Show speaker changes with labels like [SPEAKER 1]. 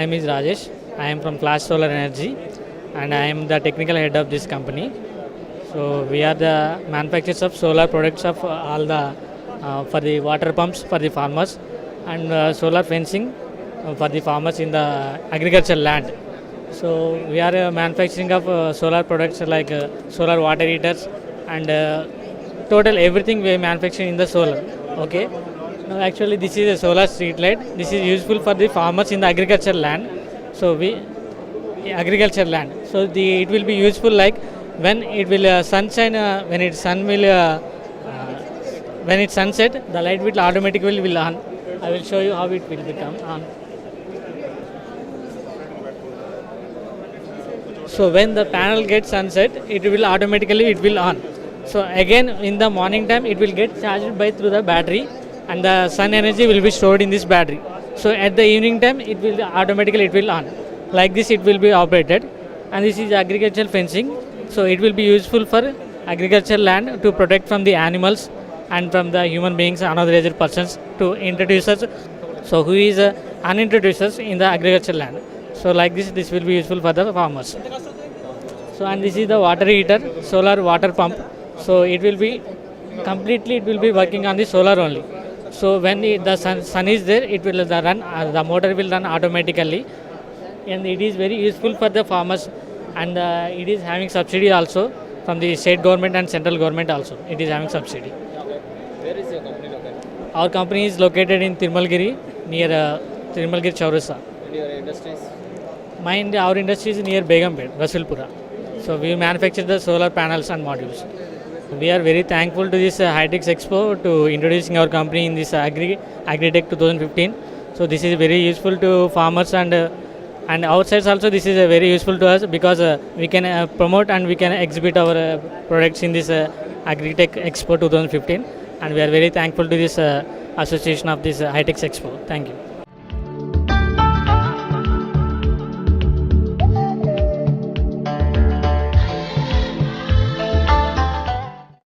[SPEAKER 1] My name is Rajesh. I am from Flash Solar Energy and I am the technical head of this company. So we are the manufacturers of solar products of all the for the water pumps for the farmers and solar fencing for the farmers in the agricultural land. So we are manufacturing of solar products like solar water heaters and total everything we manufacture in the solar. Okay. No, actually, this is a solar street light. This is useful for the farmers in the agricultural land. So agricultural land. So it will be useful like when it will sunshine, when it sun will when it sunset, the light will automatically will on. I will show you how it will become on. So when the panel gets sunset, it will automatically on. So again in the morning time, it will get charged by through the battery, and the sun energy will be stored in this battery. So at the evening time, it will automatically on. Like this, it will be operated, and this is agricultural fencing. So it will be useful for agricultural land to protect from the animals and from the human beings, unauthorized persons to introduce us. So who is unintroduced us in the agricultural land. So like this will be useful for the farmers. So and this is the water heater, solar water pump. So it will be working on the solar only. So when the sun is there, it will run. The motor will run automatically, and it is very useful for the farmers. And it is having subsidy also from the state government and central government also. It is having subsidy.
[SPEAKER 2] Where is your company located?
[SPEAKER 1] Our company is located in Tirmalgiri near Tirmalgiri Chaurasa.
[SPEAKER 2] And your industries?
[SPEAKER 1] Our industry is near Begumpet, Rasulpura. So we manufacture the solar panels and modules. We are very thankful to this High-Tech Expo to introducing our company in this Agritech 2015. So this is very useful to farmers and outside also this is very useful to us because we can promote and we can exhibit our products in this Agritech Expo 2015, and we are very thankful to this association of this High-Tech Expo. Thank you.